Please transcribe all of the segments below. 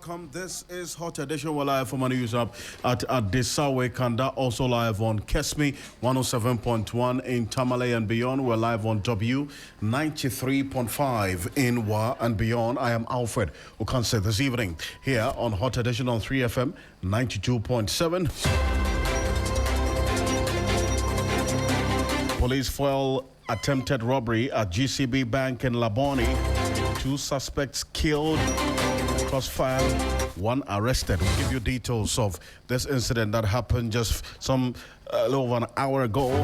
welcome. This is Hot Edition. We're live from our news up at Desawe Kanda, also live on Kesmi 107.1 in Tamale and beyond. We're live on W 93.5 in Wa and beyond. I am Alfred Okanse this evening here on Hot Edition on 3FM 92.7. Police foil attempted robbery at GCB Bank in Labone. 2 suspects killed. Crossfire, 1 arrested. We'll give you details of this incident that happened just a little over an hour ago. We'll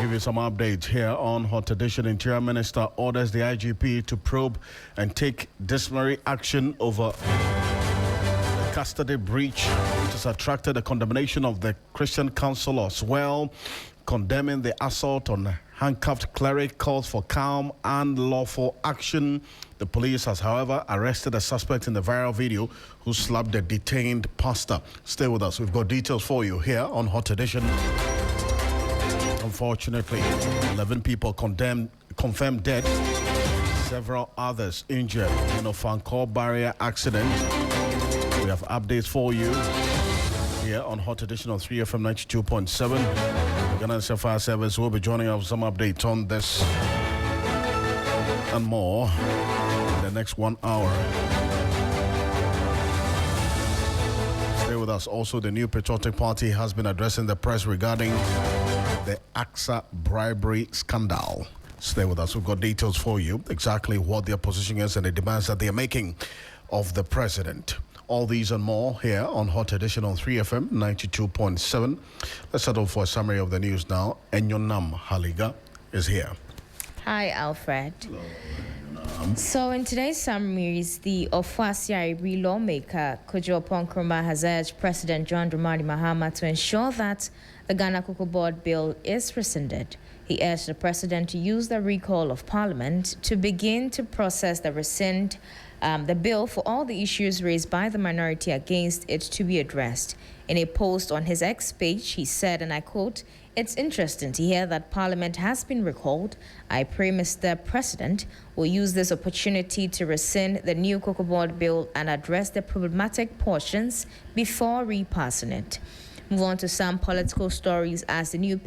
give you some updates here on Hot Edition. Interior Minister orders the IGP to probe and take disciplinary action over the custody breach, which has attracted the condemnation of the Christian Council as well, condemning the assault on handcuffed cleric, calls for calm and lawful action. The police has, however, arrested a suspect in the viral video who slapped the detained pastor. Stay with us. We've got details for you here on Hot Edition. Unfortunately, 11 people confirmed dead, several others injured in Ofankor Barrier accident. We have updates for you here on Hot Edition on 3FM 92.7. Ghana Fire Service will be joining us with some updates on this and more in the next 1 hour. Stay with us. Also, the new Patriotic Party has been addressing the press regarding the Accra bribery scandal. Stay with us. We've got details for you, exactly what their position is and the demands that they are making of the president. All these and more here on Hot Edition on 3FM 92.7. Let's settle for a summary of the news now. Enyonam Haliga is here. Hi, Alfred. Hello. So in today's summaries, the Ofankor Barrier lawmaker Ofankor Barrier has urged President John Dramani Mahama to ensure that the Ghana Cocoa Board bill is rescinded. He urged the president to use the recall of Parliament to begin to process the bill for all the issues raised by the minority against it to be addressed. In a post on his X page, he said, and I quote, "It's interesting to hear that Parliament has been recalled. I pray Mr. President will use this opportunity to rescind the new Cocoa Board bill and address the problematic portions before repassing it." Move on to some political stories as the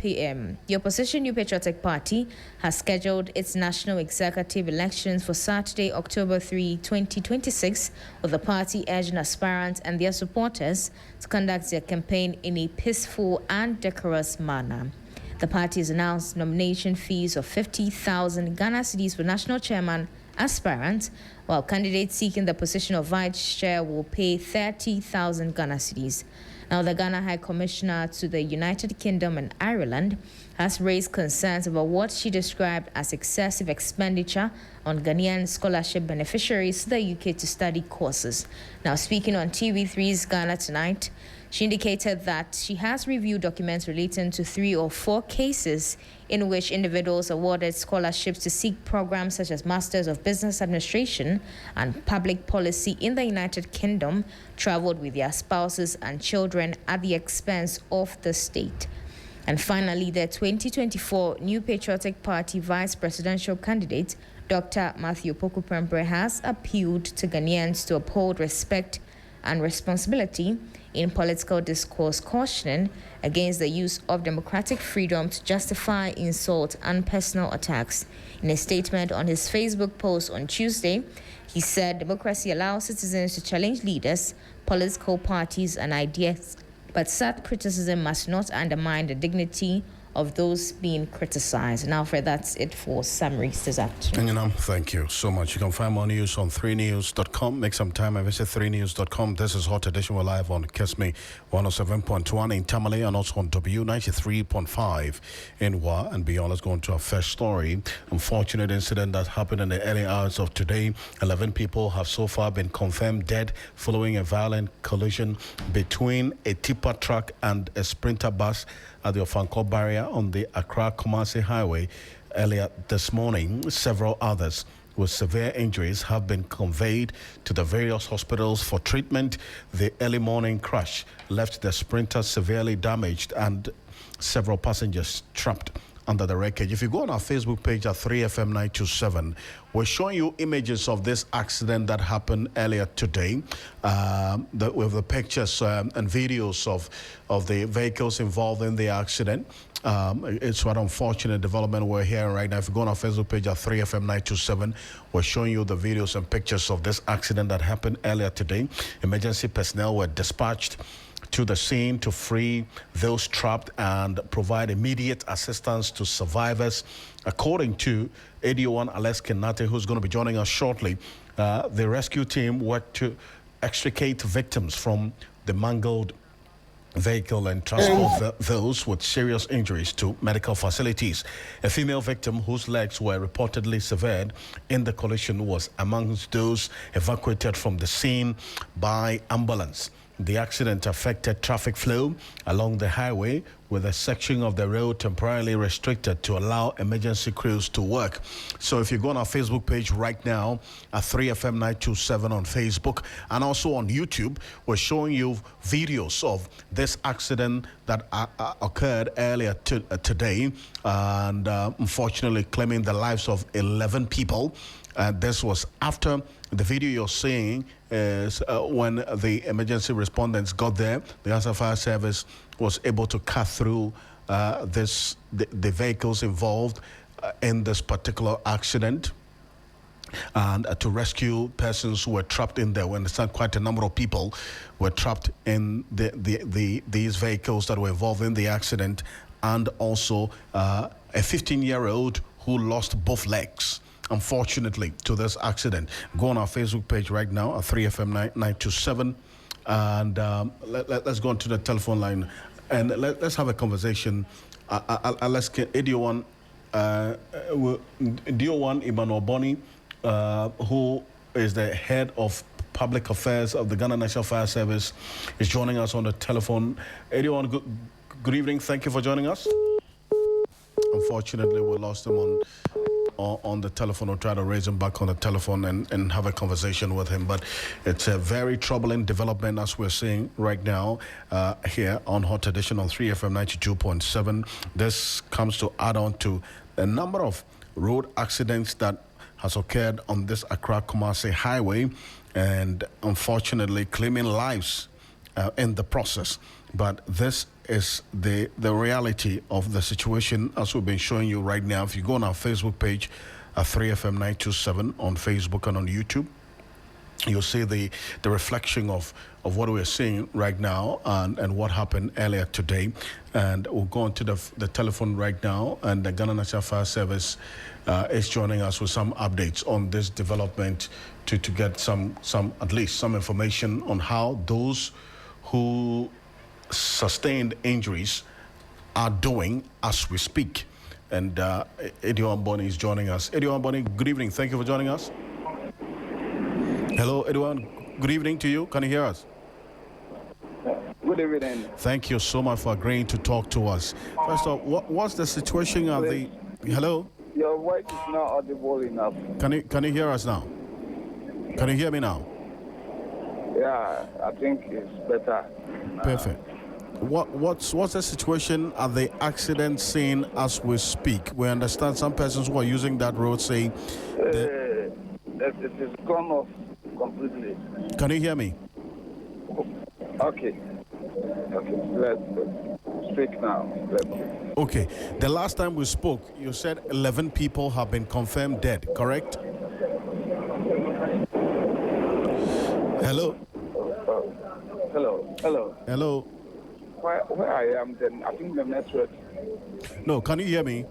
opposition New Patriotic Party has scheduled its national executive elections for Saturday, October 3, 2026, with the party urging aspirants and their supporters to conduct their campaign in a peaceful and decorous manner. The party has announced nomination fees of 50,000 Ghana cedis for national chairman aspirants, while candidates seeking the position of vice chair will pay 30,000 Ghana cedis. Now, the Ghana High Commissioner to the United Kingdom and Ireland has raised concerns about what she described as excessive expenditure on Ghanaian scholarship beneficiaries to the UK to study courses. Now, speaking on TV3's Ghana Tonight, she indicated that she has reviewed documents relating to 3 or 4 cases in which individuals awarded scholarships to seek programs such as Masters of Business Administration and Public Policy in the United Kingdom traveled with their spouses and children at the expense of the state. And finally, the 2024 New Patriotic Party vice presidential candidate, Dr. Matthew Poku-Pembre, has appealed to Ghanaians to uphold respect and responsibility in political discourse, cautioning against the use of democratic freedom to justify insult and personal attacks. In a statement on his Facebook post on Tuesday, he said democracy allows citizens to challenge leaders, political parties, and ideas, but such criticism must not undermine the dignity of those being criticized. Now, Fred, that's it for summaries this afternoon. Thank you so much. You can find more news on 3news.com. Make some time and visit 3news.com. This is Hot Edition. We're live on Kesmi 107.1 in Tamale and also on W 93.5 in Wa and beyond. Let's go into our first story. Unfortunate incident that happened in the early hours of today. 11 people have so far been confirmed dead following a violent collision between a tipper truck and a sprinter bus at the Ofankor Barrier on the Accra Kumasi Highway earlier this morning. Several others with severe injuries have been conveyed to the various hospitals for treatment. The early morning crash left the sprinter severely damaged and several passengers trapped under the wreckage. If you go on our Facebook page at 3FM927, we're showing you images of this accident that happened earlier today, with the pictures and videos of the vehicles involved in the accident. It's an unfortunate development we're hearing right now. If you go on our Facebook page at 3FM927, we're showing you the videos and pictures of this accident that happened earlier today. Emergency personnel were dispatched to the scene to free those trapped and provide immediate assistance to survivors. According to 81 Alex Kenate, who's going to be joining us shortly, the rescue team worked to extricate victims from the mangled vehicle and transport those with serious injuries to medical facilities. A female victim whose legs were reportedly severed in the collision was amongst those evacuated from the scene by ambulance. The accident affected traffic flow along the highway, with a section of the road temporarily restricted to allow emergency crews to work. So if you go on our Facebook page right now at 3FM927 on Facebook and also on YouTube, we're showing you videos of this accident that occurred earlier today and unfortunately claiming the lives of 11 people. This was after the video you're seeing is when the emergency respondents got there. The Accra Fire Service was able to cut through the vehicles involved in this particular accident and to rescue persons who were trapped in there. We understand quite a number of people were trapped in these vehicles that were involved in the accident, and also a 15-year-old who lost both legs, unfortunately, to this accident. Go on our Facebook page right now at 3FM927 and let's go onto the telephone line and let's have a conversation. Let's get Ediowan Emmanuel Boni, who is the head of public affairs of the Ghana National Fire Service, is joining us on the telephone. Ediowan, good evening. Thank you for joining us. Unfortunately, we lost him on the telephone. Or try to raise him back on the telephone and have a conversation with him. But it's a very troubling development as we're seeing right now here on Hot Edition on 3FM 92.7. This comes to add on to a number of road accidents that has occurred on this Accra Kumasi Highway, and unfortunately claiming lives in the process. But this is the reality of the situation as we've been showing you right now. If you go on our Facebook page at 3FM927 on Facebook and on YouTube, you'll see the reflection of what we're seeing right now and what happened earlier today. And we'll go on to the telephone right now, and the Ghana National Fire Service is joining us with some updates on this development to get some at least some information on how those who sustained injuries are doing as we speak. And Ediowan Boni is joining us. Ediowan Boni, good evening. Thank you for joining us. Hello, Ediowan. Good evening to you. Can you hear us? Good evening. Thank you so much for agreeing to talk to us. First of all, what's the situation of the... Hello? Your voice is not audible enough. Can you hear us now? Can you hear me now? Yeah, I think it's better. Perfect. What's the situation at the accident scene as we speak? We understand some persons who are using that road say it is gone off completely. Can you hear me? Okay. Let's speak now. Okay. The last time we spoke, you said 11 people have been confirmed dead, correct? Hello? Hello? Where I am, then I think the network. No, can you hear me?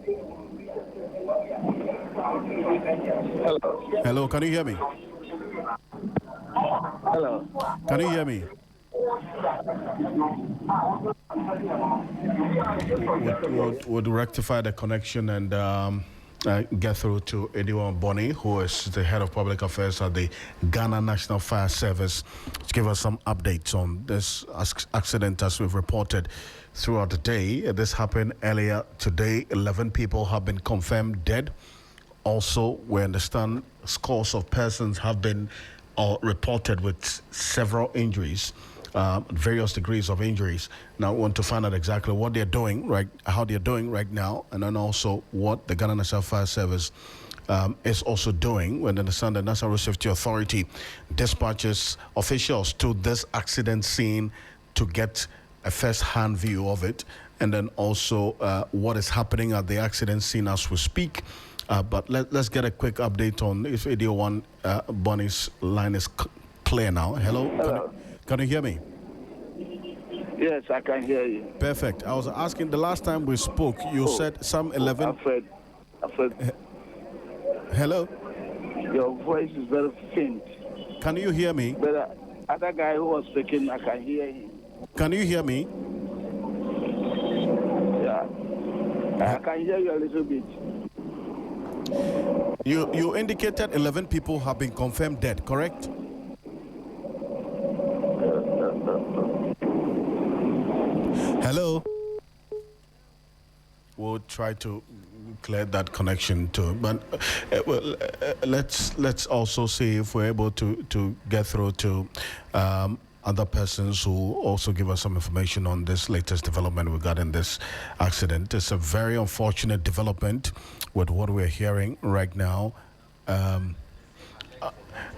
Hello, can you hear me? Hello. Can you hear me? We'll rectify the connection and get through to Ediowan Boni, who is the head of public affairs at the Ghana National Fire Service, to give us some updates on this accident as we've reported throughout the day. This happened earlier today. 11 people have been confirmed dead. Also, we understand scores of persons have been reported with several injuries various degrees of injuries. Now, we want to find out exactly what they're doing, how they're doing right now, and then also what the Ghana National Fire Service is also doing. When understand the National Road Safety Authority dispatches officials to this accident scene to get a first-hand view of it, and then also what is happening at the accident scene as we speak. But let's get a quick update on if Radio 1 Bonnie's line is clear now. Hello? Hello. Can you hear me? Yes, I can hear you. Perfect. I was asking, the last time we spoke, you said some 11... Alfred. Hello? Your voice is very faint. Can you hear me? But the other guy who was speaking, I can hear him. Can you hear me? Yeah. I can hear you a little bit. You indicated 11 people have been confirmed dead, correct? Hello? We'll try to clear that connection too, but let's also see if we're able to get through to other persons who also give us some information on this latest development regarding this accident. It's a very unfortunate development with what we're hearing right now.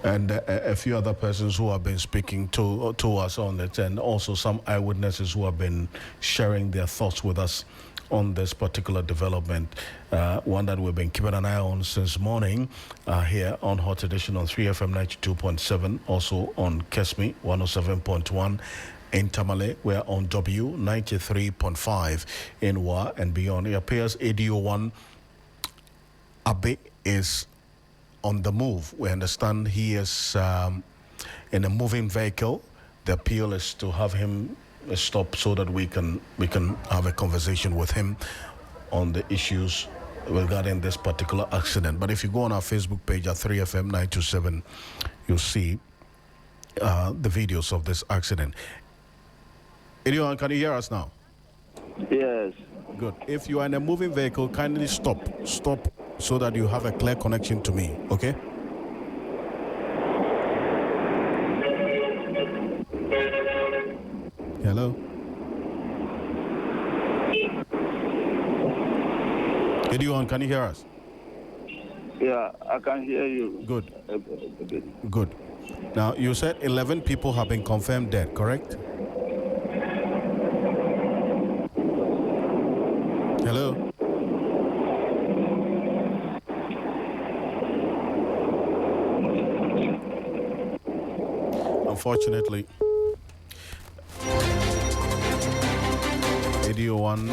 And a few other persons who have been speaking to us on it, and also some eyewitnesses who have been sharing their thoughts with us on this particular development, one that we've been keeping an eye on since morning here on Hot Edition on 3FM 92.7, also on Kesme 107.1 in Tamale. We're on W 93.5 in Wa and beyond. It appears ADO1 Abe is on the move. We understand he is in a moving vehicle. The appeal is to have him stop so that we can have a conversation with him on the issues regarding this particular accident. But if you go on our Facebook page at 3FM 927, you'll see the videos of this accident. Anyone, can you hear us now? Yes. Good. If you are in a moving vehicle, kindly stop so that you have a clear connection to me, okay? Hello? Anyone, can you hear us? Yeah, I can hear you. Good. Good. Now, you said 11 people have been confirmed dead, correct? Hello? Unfortunately, Radio 1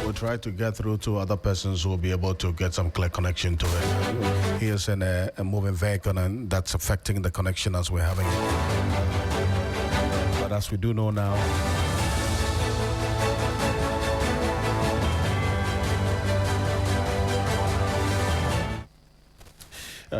we'll try to get through to other persons who will be able to get some clear connection to it. He is in a moving vehicle, and that's affecting the connection as we're having it. But as we do know now,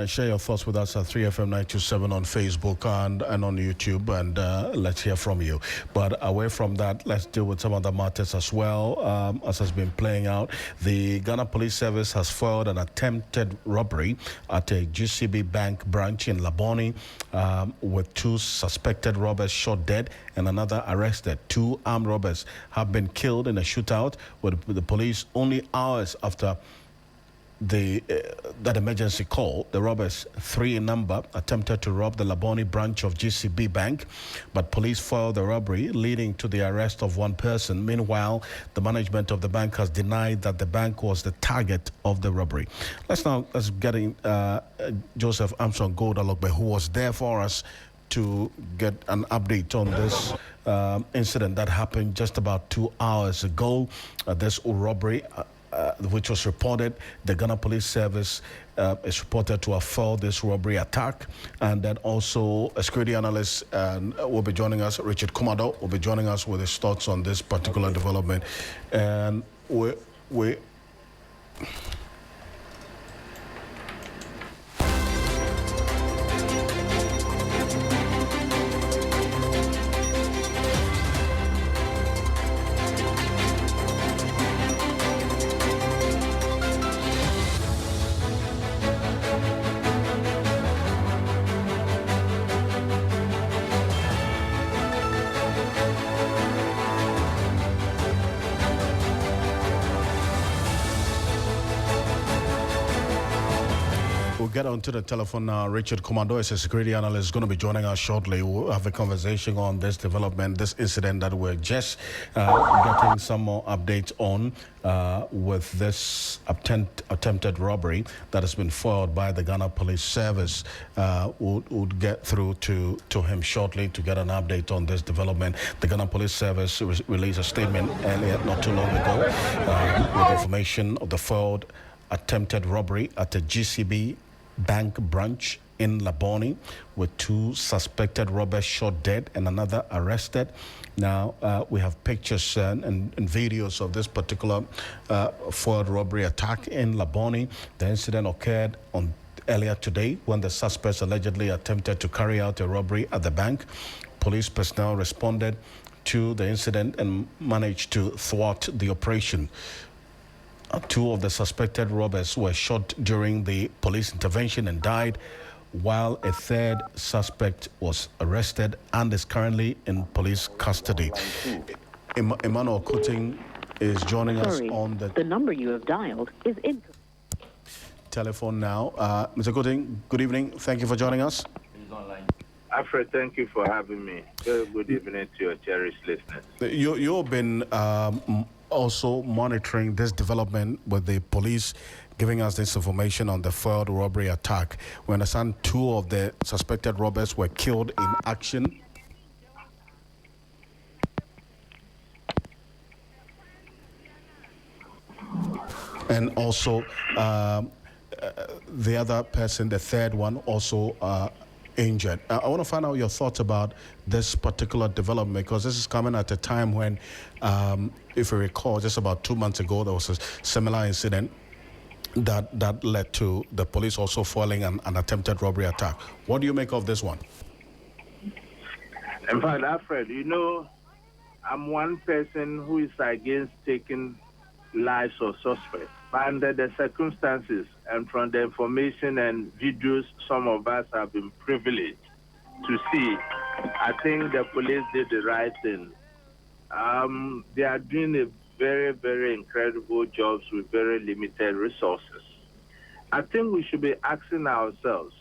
share your thoughts with us at 3FM 927 on Facebook and on YouTube, and let's hear from you. But away from that, let's deal with some other matters as well. As has been playing out, the Ghana Police Service has foiled an attempted robbery at a GCB Bank branch in Labone, with 2 suspected robbers shot dead and another arrested. 2 armed robbers have been killed in a shootout with the police only hours after that emergency call. The robbers, 3 in number, attempted to rob the Labone branch of GCB Bank, but police foiled the robbery, leading to the arrest of 1 person. Meanwhile, the management of the bank has denied that the bank was the target of the robbery. Let's get in Joseph Armstrong Goldalogbe, who was there for us to get an update on this incident that happened just about 2 hours ago. This robbery, which was reported, the Ghana Police Service is reported to have foiled this robbery attack. And then also a security analyst will be joining us, Richard Kumado, will be joining us with his thoughts on this particular development. And we get onto the telephone now. Richard Commando is a security analyst, going to be joining us shortly. We'll have a conversation on this development, this incident that we're just getting some more updates on with this attempted robbery that has been foiled by the Ghana Police Service. We'll get through to him shortly to get an update on this development. The Ghana Police Service released a statement earlier, not too long ago, with information of the foiled attempted robbery at a GCB Bank branch in Labone, with 2 suspected robbers shot dead and another arrested. Now, we have pictures and videos of this particular foiled robbery attack in Labone. The incident occurred earlier today when the suspects allegedly attempted to carry out a robbery at the bank. Police personnel responded to the incident and managed to thwart the operation. 2 of the suspected robbers were shot during the police intervention and died, while a 3rd suspect was arrested and is currently in police custody. Emmanuel Kuting is joining us on the number you have dialed is in telephone now. Mr. Kuting, good evening. Thank you for joining us. Alfred, thank you for having me. Very good evening to your cherished listeners. You've been also monitoring this development with the police giving us this information on the foiled robbery attack. We understand 2 of the suspected robbers were killed in action. And also the other person, the 3rd one, also injured. I want to find out your thoughts about this particular development, because this is coming at a time when, if you recall, just about 2 months ago, there was a similar incident that led to the police also foiling an attempted robbery attack. What do you make of this one? In fact, Alfred, I'm one person who is against taking lives of suspects. But under the circumstances and from the information and videos some of us have been privileged to see, I think the police did the right thing. They are doing a very, very incredible jobs with very limited resources. I think we should be asking ourselves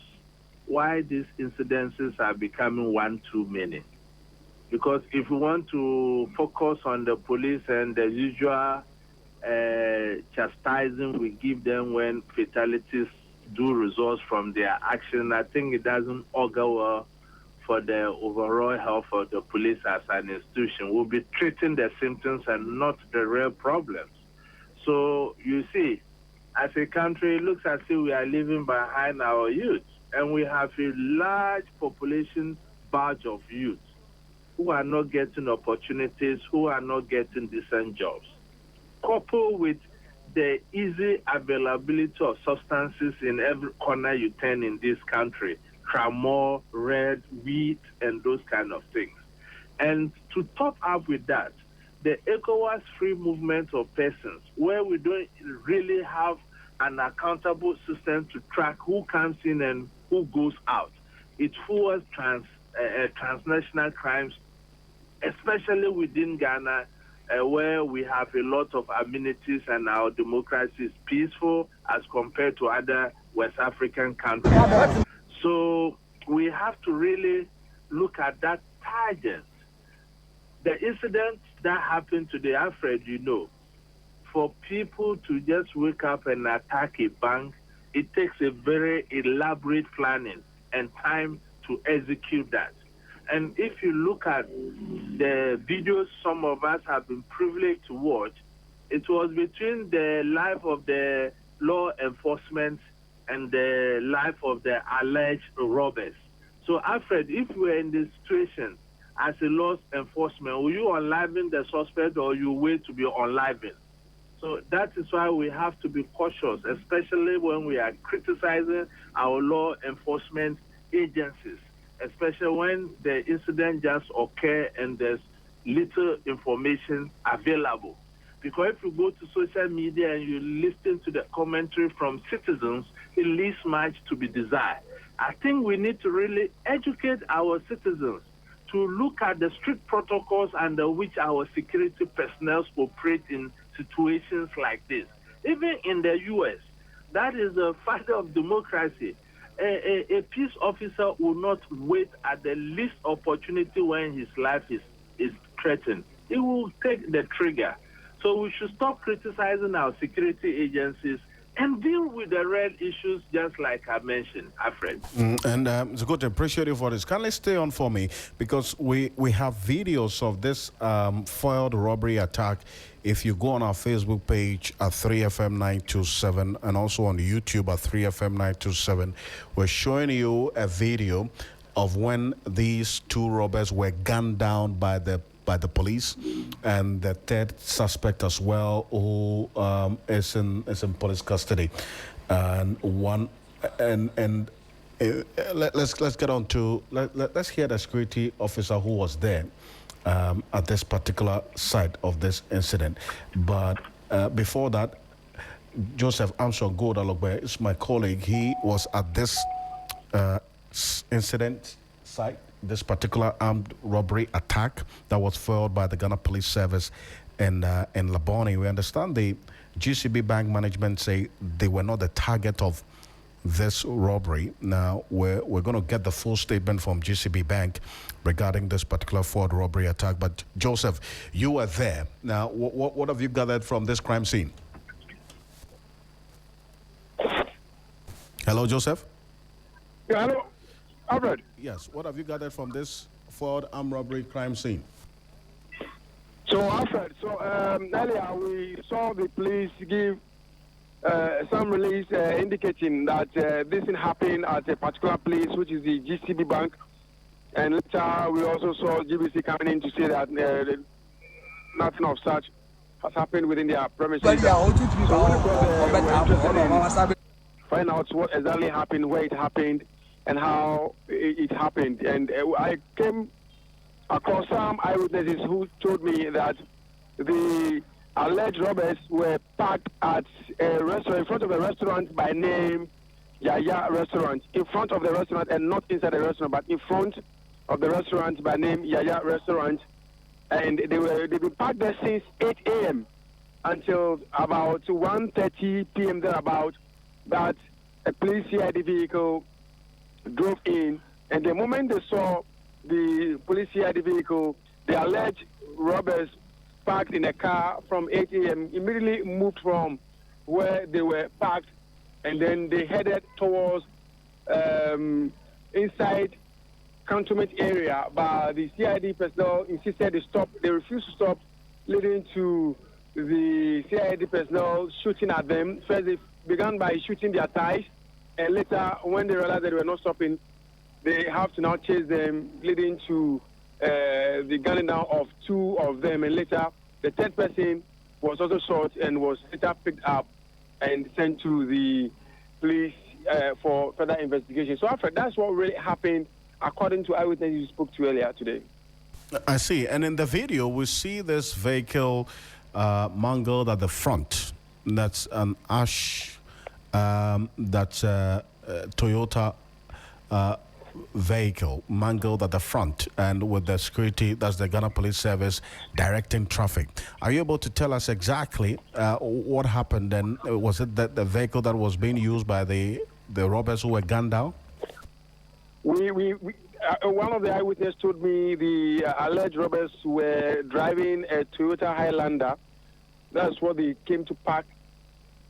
why these incidences are becoming one too many. Because if we want to focus on the police and the usual chastising we give them when fatalities do result from their action, I think it doesn't augur well for the overall health of the police as an institution. We'll be treating the symptoms and not the real problems. So you see, as a country, it looks as if we are leaving behind our youth, and we have a large population batch of youth who are not getting opportunities, who are not getting decent jobs. Coupled with the easy availability of substances in every corner you turn in this country, tramor, red, wheat, and those kind of things. And to top up with that, the ECOWAS free movement of persons, where we don't really have an accountable system to track who comes in and who goes out. It fuels transnational crimes, especially within Ghana, where we have a lot of amenities and our democracy is peaceful as compared to other West African countries. So we have to really look at that target. The incident that happened today, Alfred, for people to just wake up and attack a bank, it takes a very elaborate planning and time to execute that. And if you look at the videos some of us have been privileged to watch, it was between the life of the law enforcement and the life of the alleged robbers. So, Alfred, if we were in this situation as a law enforcement, will you enliven the suspect or you wait to be enlivened? So that is why we have to be cautious, especially when we are criticizing our law enforcement agencies, especially when the incident just occurred and there's little information available. Because if you go to social media and you listen to the commentary from citizens, it leaves much to be desired. I think we need to really educate our citizens to look at the strict protocols under which our security personnel operate in situations like this. Even in the U.S., that is the father of democracy. a peace officer will not wait at the least opportunity when his life is threatened. He will take the trigger. So we should stop criticizing our security agencies and deal with the real issues, just like I mentioned, Alfred. And it's good to appreciate you for this. Kindly stay on for me, because we have videos of this foiled robbery attack. If you go on our Facebook page at 3FM927 and also on YouTube at 3FM927, we're showing you a video of when these two robbers were gunned down by the police, and the third suspect as well, who is in police custody. And let's get on to let's hear the security officer who was there at this particular site of this incident. But before that, Joseph Armstrong Godalogbe is my colleague. He was at this incident site, this particular armed robbery attack that was foiled by the Ghana Police Service in Labone. We understand the GCB Bank management say they were not the target of this robbery. Now, we're going to get the full statement from GCB Bank regarding this particular foiled robbery attack. But, Joseph, you were there. Now, what have you gathered from this crime scene? Hello, Joseph? Yeah, hello. Alfred. Yes, what have you gathered from this foiled armed robbery crime scene? So, Alfred, earlier we saw the police give some release indicating that this thing happened at a particular place, which is the GCB Bank. And later we also saw GBC coming in to say that nothing of such has happened within their premises. Find out what exactly happened, where it happened, and how it happened. And I came across some eyewitnesses who told me that the alleged robbers were parked at a restaurant, in front of a restaurant by name Yaya Restaurant, in front of the restaurant, and not inside the restaurant, but in front of the restaurant by name Yaya Restaurant. And they've been parked there since 8 a.m. until about 1:30 p.m. thereabout, that a police CID vehicle drove in, and the moment they saw the police CID vehicle, the alleged robbers parked in a car from 8 a.m. immediately moved from where they were parked, and then they headed towards inside cantonment area. But the CID personnel insisted they stop. They refused to stop, leading to the CID personnel shooting at them. First, they began by shooting their ties, and later, when they realized that they were not stopping, they have to now chase them, leading to the gunning down of two of them. And later, the third person was also shot and was later picked up and sent to the police for further investigation. So after that's what really happened, according to eyewitnesses you spoke to earlier today. I see. And in the video, we see this vehicle mangled at the front. That's an Ash, that's a Toyota vehicle mangled at the front, and with the security, that's the Ghana Police Service directing traffic. Are you able to tell us exactly what happened? And was it that the vehicle that was being used by the robbers who were gunned down? One of the eyewitnesses told me the alleged robbers were driving a Toyota Highlander. That's what they came to park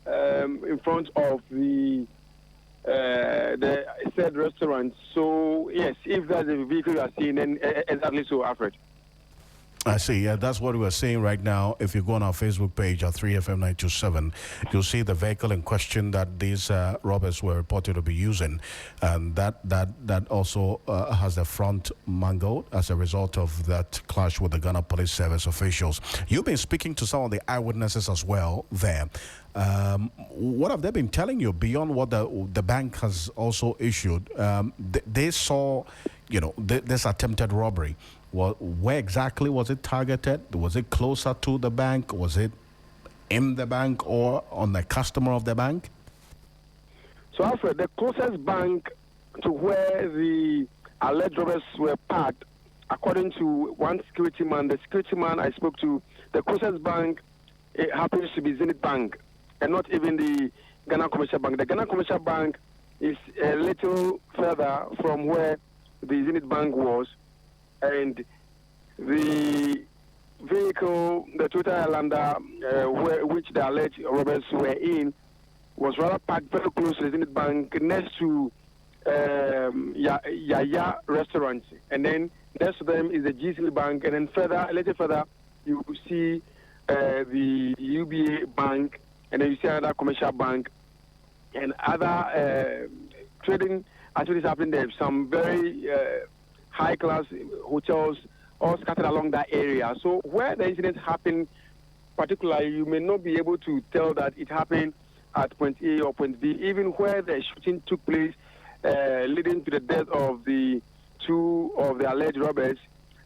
in front of the said restaurant. So yes, if that's the vehicle you are seeing, then exactly so, Alfred. I see. Yeah, that's what we're seeing right now. If you go on our Facebook page at 3FM927, you'll see the vehicle in question that these robbers were reported to be using, and that also has the front mangled as a result of that clash with the Ghana Police Service officials. You've been speaking to some of the eyewitnesses as well there. What have they been telling you beyond what the bank has also issued? They saw, this attempted robbery. Where exactly was it targeted? Was it closer to the bank? Was it in the bank or on the customer of the bank? So, Alfred, the closest bank to where the alleged robbers were parked, according to one security man, the security man I spoke to, the closest bank happens to be Zenith Bank, and not even the Ghana Commercial Bank. The Ghana Commercial Bank is a little further from where the Zenith Bank was, and the vehicle, the Toyota Highlander, which the alleged robbers were in, was rather parked very close to the Zenith Bank, next to Yaya restaurant, and then next to them is the GCB Bank, and then a little further, you see the UBA Bank, and then you see another commercial bank, and other trading activities happening there. Some very high-class hotels all scattered along that area. So where the incident happened, particularly, you may not be able to tell that it happened at point A or point B, even where the shooting took place, leading to the death of the two of the alleged robbers,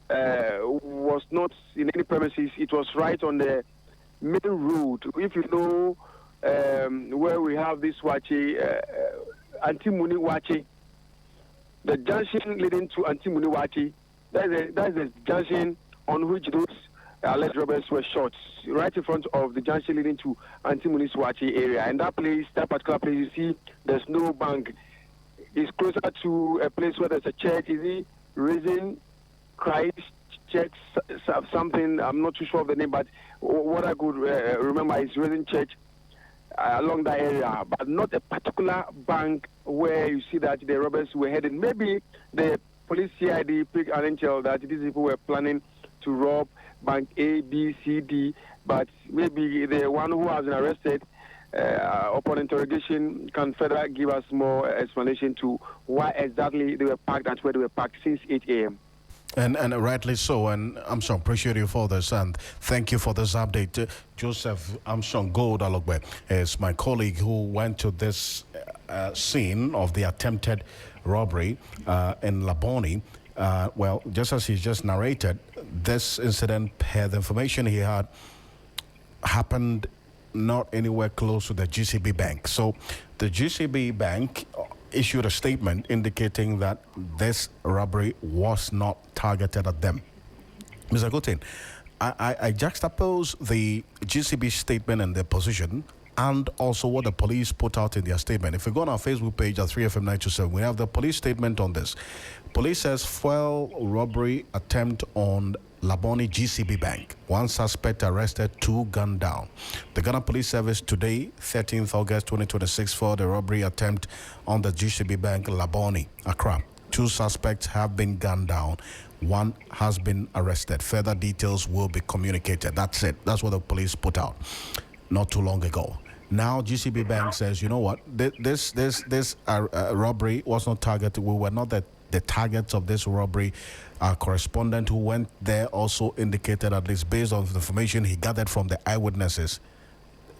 was not in any premises. It was right on the main road. If you know where we have this Wachi, Antimuni Wachi, the junction leading to Antimuni Wachi, that's the junction on which those alleged robbers were shot, right in front of the junction leading to Antimuni Wachi area. And that particular place, you see there's no bank. It's closer to a place where there's a church. Is it Risen Christ Church, something? I'm not too sure of the name, but what I could remember is Risen Church along that area, but not a particular bank where you see that the robbers were heading. Maybe the police CID picked an intel that these people were planning to rob bank A, B, C, D, but maybe the one who has been arrested upon interrogation can further give us more explanation to why exactly they were parked and where they were parked since 8 a.m. And rightly so, and Armstrong, appreciate you for this, and thank you for this update. Joseph Armstrong Gold Alogbe is my colleague who went to this scene of the attempted robbery in Labone. Well, just as he just narrated, this incident, per the information he had, happened not anywhere close to the GCB Bank. So the GCB Bank issued a statement indicating that this robbery was not targeted at them. Mr. Gutin, I juxtapose the GCB statement and their position and also what the police put out in their statement. If you go on our Facebook page at 3FM927, we have the police statement on this. Police says foil robbery attempt on Labone GCB Bank. One suspect arrested, 2 gunned down. The Ghana Police Service today, 13th August 2026, for the robbery attempt on the GCB Bank, Labone, Accra. 2 suspects have been gunned down. 1 has been arrested. Further details will be communicated. That's it. That's what the police put out not too long ago. Now GCB Bank says, you know what, this robbery was not targeted. We were not the targets of this robbery. Our correspondent who went there also indicated, at least based on the information he gathered from the eyewitnesses,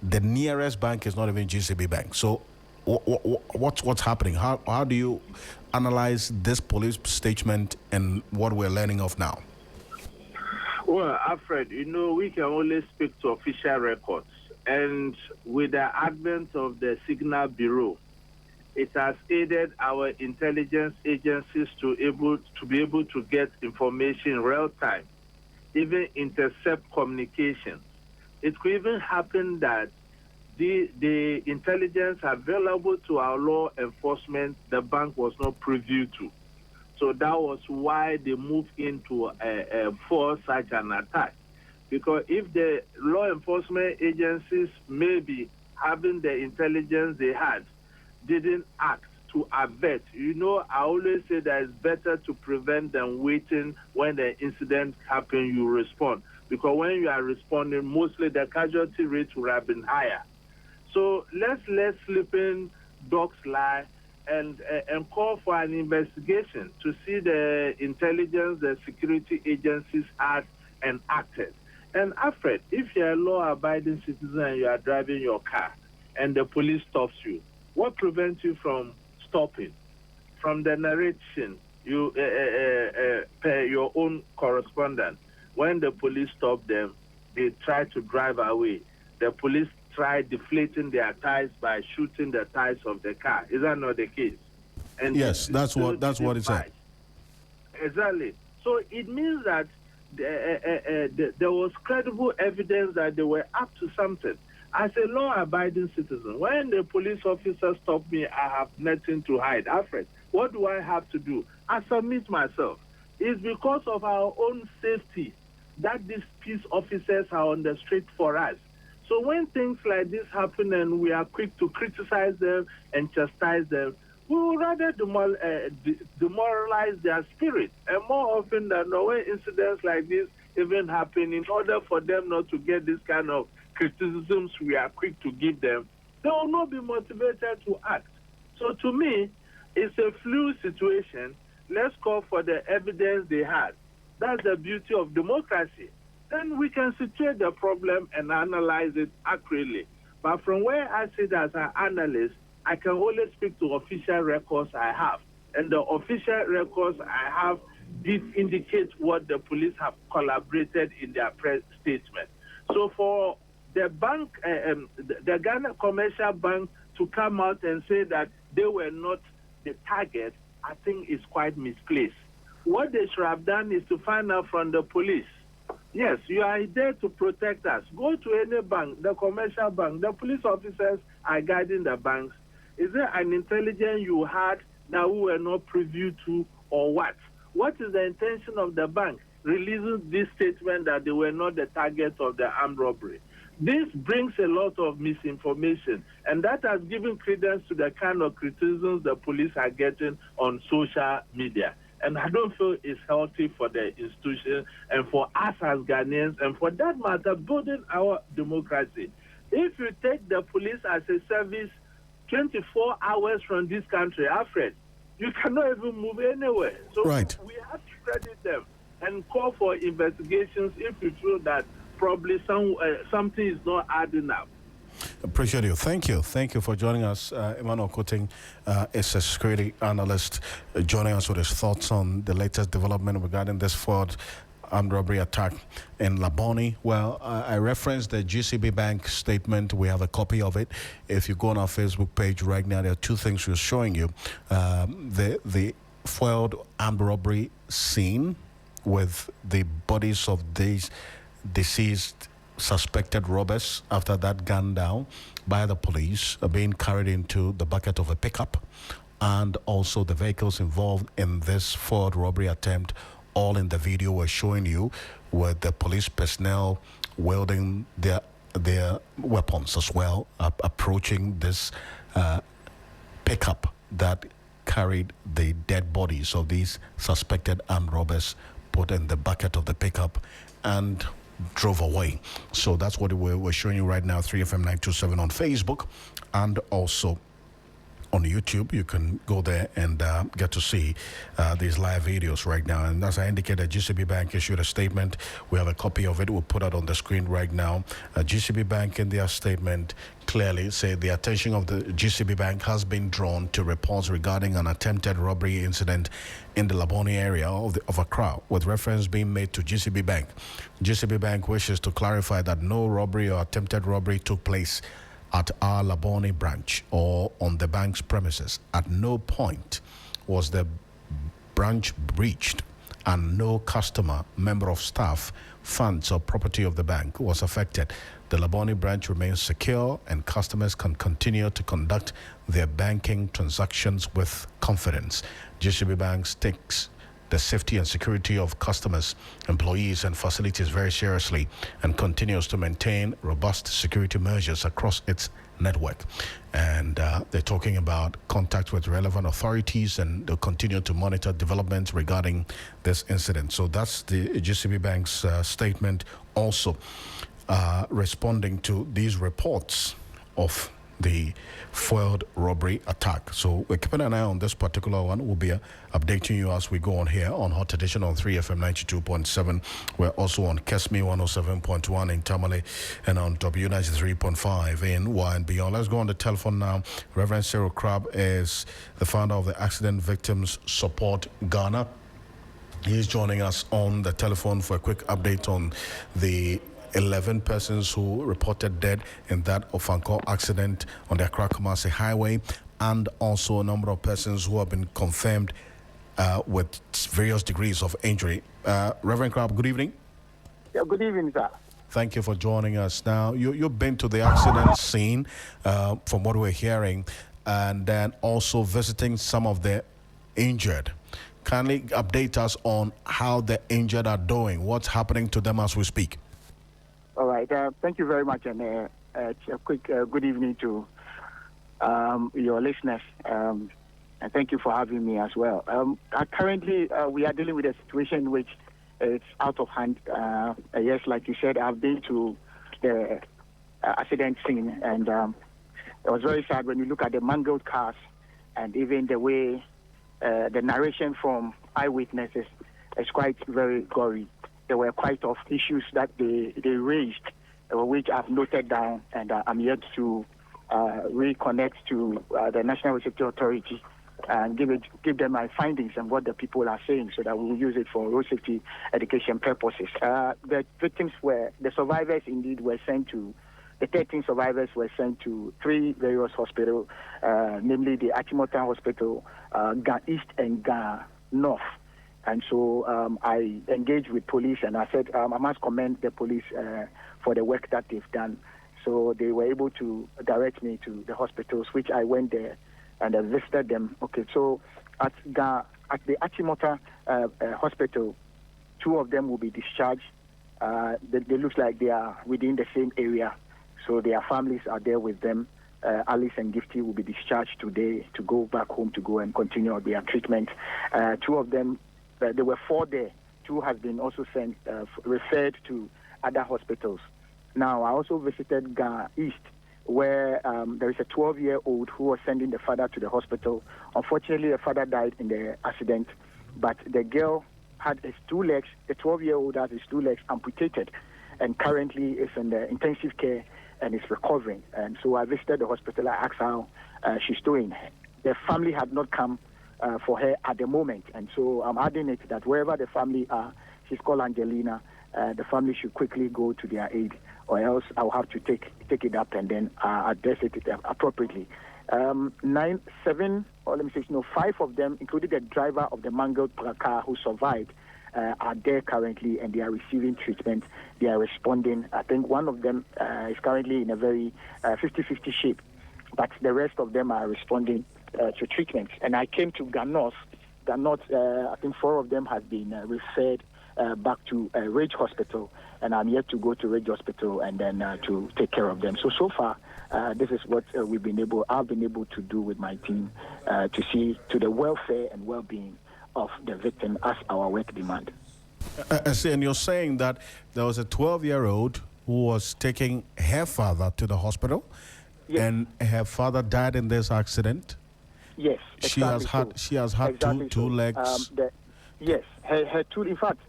the nearest bank is not even GCB Bank. So what's happening? How do you analyze this police statement and what we're learning of now? Well, Alfred, we can only speak to official records. And with the advent of the Signal Bureau, it has aided our intelligence agencies to be able to get information in real time, even intercept communications. It could even happen that the intelligence available to our law enforcement, the bank was not privy to. So that was why they moved into for such an attack. Because if the law enforcement agencies, maybe having the intelligence they had, didn't act to avert. I always say that it's better to prevent than waiting. When the incident happens, you respond. Because when you are responding, mostly the casualty rate would have been higher. So let's let sleeping dogs lie and call for an investigation to see the intelligence, the security agencies act and acted. And Alfred, if you're a law-abiding citizen and you are driving your car and the police stops you, what prevents you from stopping? From the narration, per your own correspondent, when the police stop them, they try to drive away. The police try deflating their tires by shooting the tires of the car. Is that not the case? And yes, that's what it said. Exactly. So it means that there was credible evidence that they were up to something. As a law-abiding citizen, when the police officer stop me, I have nothing to hide. Alfred, what do I have to do? I submit myself. It's because of our own safety that these peace officers are on the street for us. So when things like this happen and we are quick to criticize them and chastise them, we will rather demoralize their spirit. And more often than not, when incidents like this even happen, in order for them not to get this kind of criticisms we are quick to give them, they will not be motivated to act. So to me, it's a fluid situation. Let's call for the evidence they had. That's the beauty of democracy. Then we can situate the problem and analyze it accurately. But from where I sit as an analyst, I can only speak to official records I have. And the official records I have did indicate what the police have collaborated in their press statement. So for the bank, the Ghana Commercial Bank to come out and say that they were not the target, I think is quite misplaced. What they should have done is to find out from the police. Yes, you are there to protect us. Go to any bank, the commercial bank. The police officers are guiding the banks. Is there an intelligence you had that we were not privy to, or what? What is the intention of the bank releasing this statement that they were not the target of the armed robbery? This brings a lot of misinformation, and that has given credence to the kind of criticisms the police are getting on social media. And I don't feel it's healthy for the institution and for us as Ghanaians, and for that matter, building our democracy. If you take the police as a service 24 hours from this country, Alfred, you cannot even move anywhere. So right. We have to credit them and call for investigations if we feel that probably something is not adding up. Appreciate you. Thank you. Thank you for joining us. Emmanuel Koting is a security analyst joining us with his thoughts on the latest development regarding this fraud armed robbery attack in Labone. Well, I referenced the GCB Bank statement. We have a copy of it. If you go on our Facebook page right now, there are two things we're showing you. The foiled armed robbery scene with the bodies of these deceased suspected robbers after that gunned down by the police are being carried into the bucket of a pickup, and also the vehicles involved in this foiled robbery attempt, all in the video we're showing you, with the police personnel wielding their weapons as well, approaching this pickup that carried the dead bodies of these suspected armed robbers, put in the bucket of the pickup and drove away. So that's what we're showing you right now, 3FM927 on Facebook, and also on YouTube. You can go there and get to see these live videos right now. And as I indicated, GCB Bank issued a statement. We have a copy of it. We'll put it on the screen right now. GCB Bank, in their statement, clearly say the attention of the GCB Bank has been drawn to reports regarding an attempted robbery incident in the Labone area of Accra, with reference being made to GCB Bank. GCB Bank wishes to clarify that no robbery or attempted robbery took place at our Labone branch or on the bank's premises. At no point was the branch breached, and no customer, member of staff, funds or property of the bank was affected. The Labone branch remains secure, and customers can continue to conduct their banking transactions with confidence. GCB Bank takes the safety and security of customers, employees, and facilities very seriously, and continues to maintain robust security measures across its network. And they're talking about contact with relevant authorities, and they'll continue to monitor developments regarding this incident. So that's the GCB Bank's statement, also responding to these reports of the foiled robbery attack. So we're keeping an eye on this particular one. We'll be updating you as we go on here on Hot Edition on 3FM 92.7. We're also on Kesme 107.1 in Tamale and on W93.5 in Y and beyond. Let's go on the telephone now. Reverend Cyril Crab is the founder of the Accident Victims Support Ghana. He's joining us on the telephone for a quick update on the 11 persons who reported dead in that Ofankor accident on the Accra Kumasi Highway, and also a number of persons who have been confirmed with various degrees of injury. Reverend Crab, good evening. Yeah, good evening, sir. Thank you for joining us. Now, you've been to the accident scene, from what we're hearing, and then also visiting some of the injured. Kindly update us on how the injured are doing. What's happening to them as we speak? All right. Thank you very much, and a quick good evening to your listeners. And thank you for having me as well. Currently, we are dealing with a situation which is out of hand. Yes, like you said, I've been to the accident scene, and it was very sad when you look at the mangled cars and even the way the narration from eyewitnesses is quite very gory. There were quite of issues that they raised, which I've noted down, and I'm yet to reconnect to the National Road Safety Authority and give them my findings and what the people are saying, so that we will use it for road safety education purposes. The victims the survivors indeed were sent to. The 13 survivors were sent to 3 various hospitals, namely the Achimota Hospital, Ga East and Ga North. And so I engaged with police, and I said I must commend the police for the work that they've done. So they were able to direct me to the hospitals, which I went there and I visited them. Okay, so at the Achimota Hospital, 2 of them will be discharged. They look like they are within the same area. So their families are there with them. Alice and Gifty will be discharged today to go back home to go and continue their treatment. 2 of them, there were 4 there. 2 have been also sent, referred to other hospitals. Now, I also visited Ga East, where there is a 12-year-old who was sending the father to the hospital. Unfortunately, the father died in the accident, but the girl had his 2 legs. The 12-year-old has his 2 legs amputated, and currently is in the intensive care and is recovering. And so I visited the hospital. I asked how she's doing. The family had not come for her at the moment. And so I'm adding it that wherever the family are, she's called Angelina, the family should quickly go to their aid, or else I'll have to take it up and then address it appropriately. 5 of them, including the driver of the mangled car who survived, are there currently, and they are receiving treatment. They are responding. I think one of them is currently in a very 50-50 shape, but the rest of them are responding to treatment. And I came to Ganos. I think 4 of them have been referred back to Ridge Hospital, and I'm yet to go to Ridge Hospital and then to take care of them. So far, this is what I've been able to do with my team to see to the welfare and well-being of the victim as our work demand. I see, and you're saying that there was a 12-year-old who was taking her father to the hospital, yes, and her father died in this accident. Yes, exactly. She has had exactly two legs. Yes, her 2. In fact,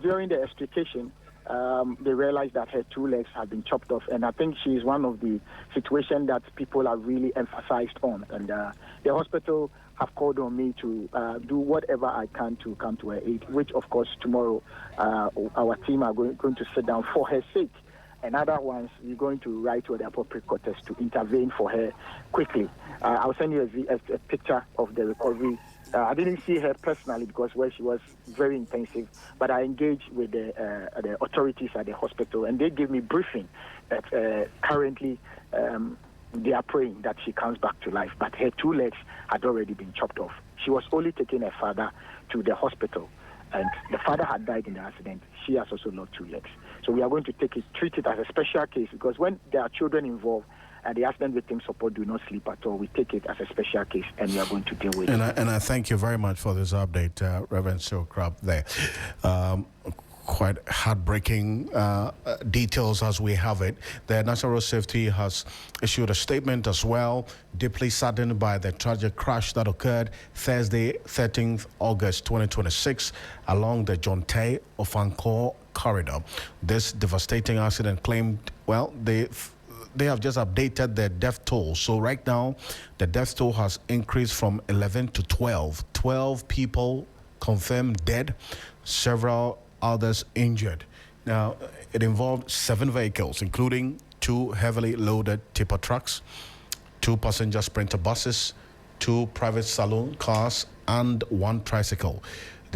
during the extrication, they realized that her 2 legs had been chopped off, and I think she is one of the situations that people have really emphasized on. And the hospital have called on me to do whatever I can to come to her aid, which, of course, tomorrow our team are going to sit down for her sake. And other ones, we're going to write to the appropriate quarters to intervene for her quickly. I'll send you a picture of the recovery. I didn't see her personally because where she was very intensive, but I engaged with the authorities at the hospital, and they gave me briefing that currently they are praying that she comes back to life, but her 2 legs had already been chopped off. She was only taking her father to the hospital, and the father had died in the accident. She has also lost 2 legs. So we are going to treat it as a special case, because when there are children involved, and the accident victim support do not sleep at all, we take it as a special case, and we are going to deal with it. And I thank you very much for this update, Reverend Silkrab there. Quite heartbreaking details as we have it. The National Road Safety has issued a statement as well, deeply saddened by the tragic crash that occurred Thursday, 13th August 2026 along the Jonte Ofankor corridor. This devastating accident claimed, well, they have just updated the death toll. So right now, the death toll has increased from 11 to 12. 12 people confirmed dead, several others injured. Now, it involved 7 vehicles, including 2 heavily loaded tipper trucks, 2 passenger sprinter buses, 2 private saloon cars, and 1 tricycle.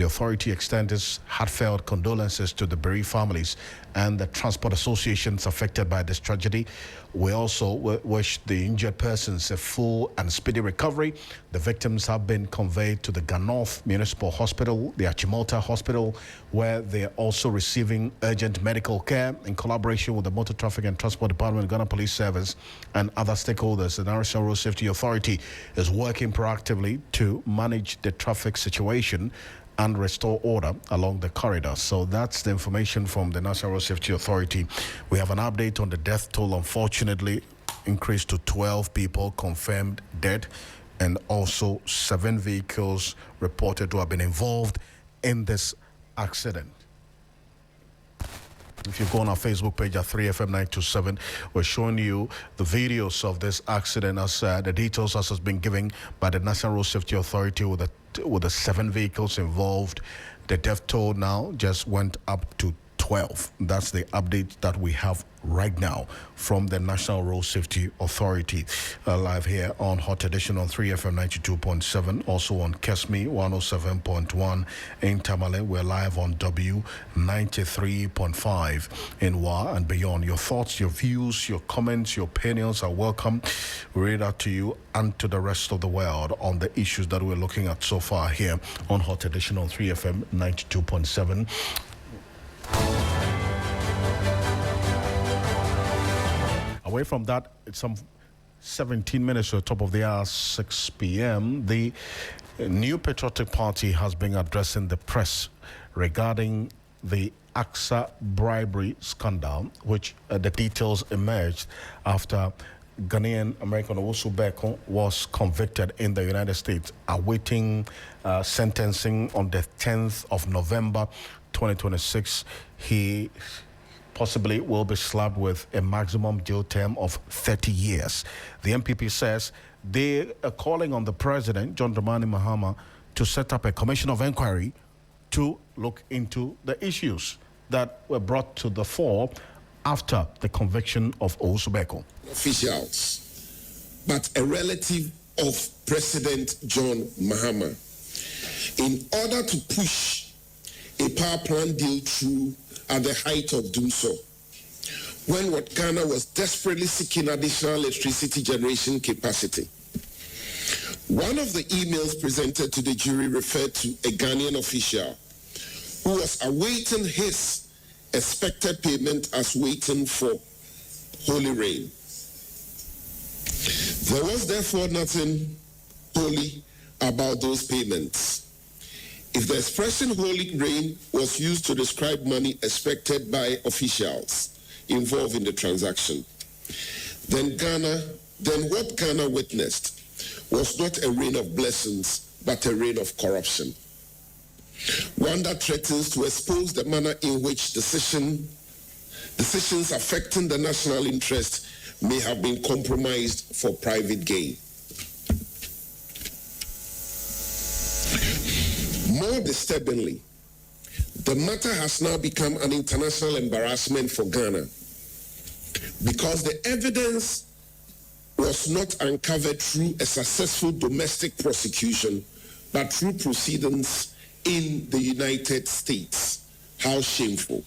The authority extends its heartfelt condolences to the bereaved families and the transport associations affected by this tragedy. We also wish the injured persons a full and speedy recovery. The victims have been conveyed to the Ganoth Municipal Hospital, the Achimota Hospital, where they are also receiving urgent medical care in collaboration with the Motor Traffic and Transport Department, Ghana Police Service, and other stakeholders. The National Road Safety Authority is working proactively to manage the traffic situation and restore order along the corridor. So that's the information from the National Road Safety Authority. We have an update on the death toll, unfortunately, increased to 12 people confirmed dead, and also 7 vehicles reported to have been involved in this accident. If you go on our Facebook page at 3FM927, we're showing you the videos of this accident as the details as has been given by the National Road Safety Authority with the 7 vehicles involved. The death toll now just went up to 12. That's the update that we have right now from the National Road Safety Authority. Live here on Hot Edition on 3FM 92.7, also on Kesmi 107.1 in Tamale. We're live on W 93.5 in Wa and beyond. Your thoughts, your views, your comments, your opinions are welcome. We read out to you and to the rest of the world on the issues that we're looking at so far here on Hot Edition on 3FM 92.7. Away from that, it's some 17 minutes to the top of the hour, 6 p.m. The New Patriotic Party has been addressing the press regarding the AXA bribery scandal, which the details emerged after Ghanaian American Owusu Beko was convicted in the United States, awaiting sentencing on the 10th of November 2026. He possibly will be slapped with a maximum jail term of 30 years. The MPP says they are calling on the president, John Dramani Mahama, to set up a commission of inquiry to look into the issues that were brought to the fore after the conviction of Owusu Beko. Officials, but a relative of President John Mahama, in order to push a power plant deal through at the height of doing so, when what Ghana was desperately seeking additional electricity generation capacity. One of the emails presented to the jury referred to a Ghanaian official who was awaiting his expected payment as waiting for holy rain. There was therefore nothing holy about those payments. If the expression holy rain was used to describe money expected by officials involved in the transaction, then what Ghana witnessed was not a rain of blessings, but a rain of corruption. One that threatens to expose the manner in which decisions affecting the national interest may have been compromised for private gain. More disturbingly, the matter has now become an international embarrassment for Ghana because the evidence was not uncovered through a successful domestic prosecution, but through proceedings in the United States. How shameful.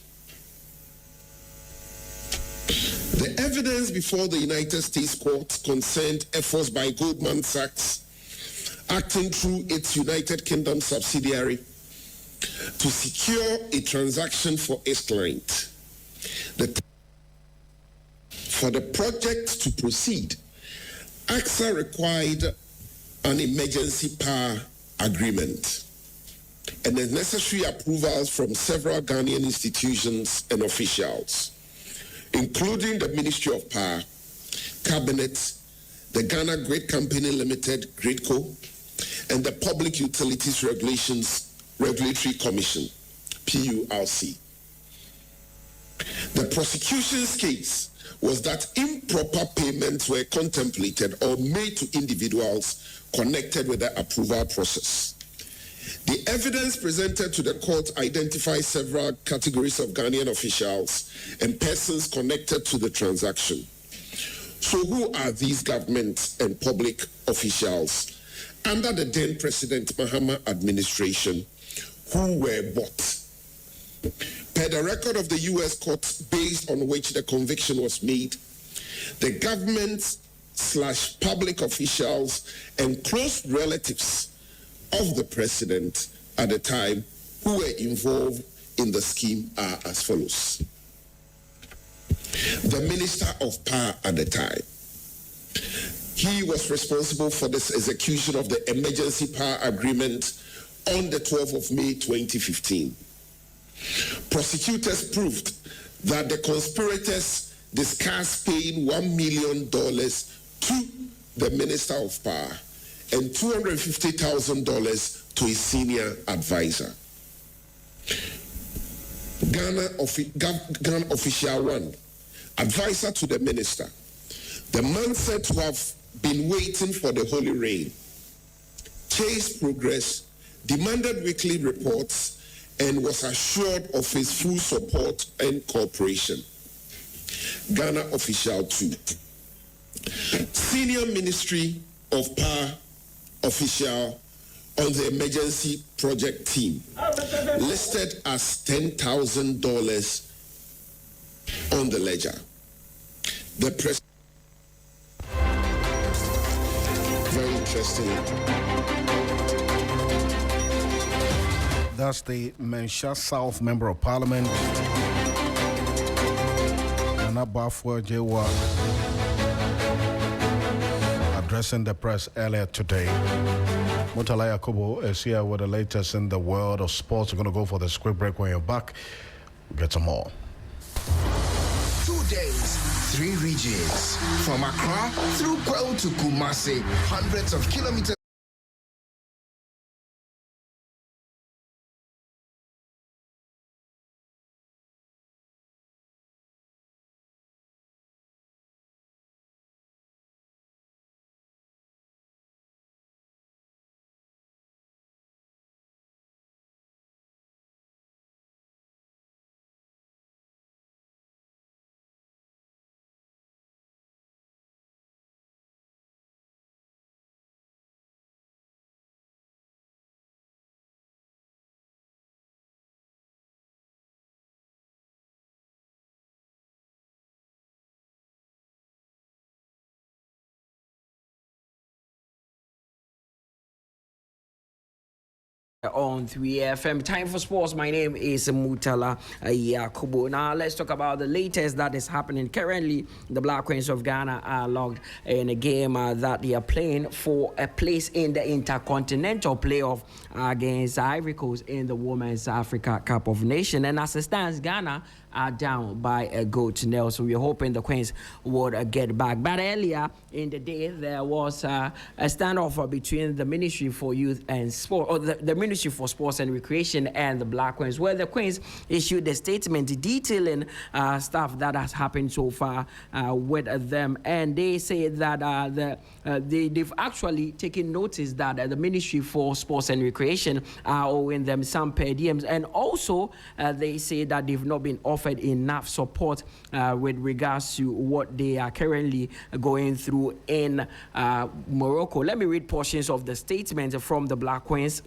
The evidence before the United States court concerned efforts by Goldman Sachs, acting through its United Kingdom subsidiary, to secure a transaction for its client. For the project to proceed, AXA required an emergency power agreement and the necessary approvals from several Ghanaian institutions and officials, including the Ministry of Power, Cabinet, the Ghana Grid Company Limited, GRIDCO, and the Public Utilities Regulatory Commission, PURC. The prosecution's case was that improper payments were contemplated or made to individuals connected with the approval process. The evidence presented to the court identifies several categories of Ghanaian officials and persons connected to the transaction. So who are these government and public officials under the then President Mahama administration who were bought. Per the record of the U.S. court based on which the conviction was made, the government/public officials and close relatives of the president at the time who were involved in the scheme are as follows. The Minister of Power at the time. He was responsible for this execution of the Emergency Power Agreement on the 12th of May 2015. Prosecutors proved that the conspirators discussed paying $1 million to the Minister of Power and $250,000 to a senior advisor. Ghana Official 1, advisor to the minister. The man said to have been waiting for the Holy Rain, chased progress, demanded weekly reports, and was assured of his full support and cooperation. Ghana Official 2. Senior Ministry of Power official on the emergency project team, listed as $10,000 on the ledger. The press. Very interesting. That's the Mensha South Member of Parliament, Nana Bafwa Jewa, addressing the press earlier today. Mutala Yakubu is here with the latest in the world of sports. We're going to go for the quick break. When you're back, we'll get some more. 2 days, 3 regions. From Accra through Kwao to Kumasi, hundreds of kilometers. On 3FM. Time for sports. My name is Mutala Yakubu. Now let's talk about the latest that is happening. Currently, the Black Queens of Ghana are locked in a game that they are playing for a place in the Intercontinental Playoff against Ivory Coast in the Women's Africa Cup of Nations. And as it stands, Ghana are down by a goal to nil. So we're hoping the Queens would get back. But earlier in the day, there was a standoff between the Ministry for Youth and Sport, or the Ministry for Sports and Recreation, and the Black Queens, where the Queens issued a statement detailing stuff that has happened so far with them. And they say that they've actually taken notice that the Ministry for Sports and Recreation are owing them some per diems. And also, they say that they've not been offered enough support with regards to what they are currently going through in Morocco. Let me read portions of the statement from the Black Queens.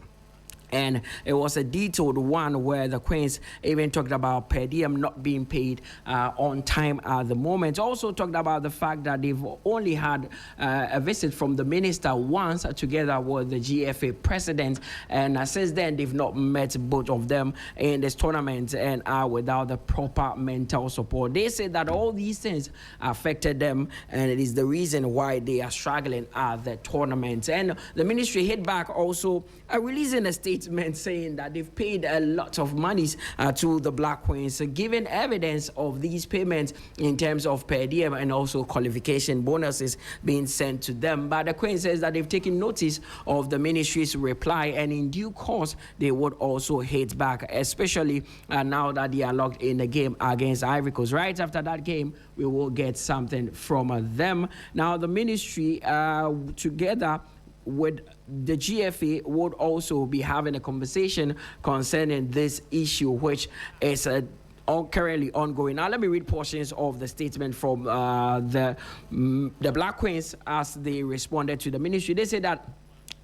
And it was a detailed one where the Queens even talked about per diem not being paid on time at the moment. Also talked about the fact that they've only had a visit from the minister once together with the GFA president. And since then, they've not met both of them in this tournament and are without the proper mental support. They say that all these things affected them, and it is the reason why they are struggling at the tournament. And the ministry hit back also releasing a statement saying that they've paid a lot of monies to the Black Queens, giving evidence of these payments in terms of per diem and also qualification bonuses being sent to them. But the Queen says that they've taken notice of the ministry's reply, and in due course they would also hit back, especially now that they are locked in the game against Ivory Coast. Right after that game, we will get something from them. Now the ministry together with the GFA would also be having a conversation concerning this issue, which is currently ongoing. Now, let me read portions of the statement from the Black Queens as they responded to the ministry. They say that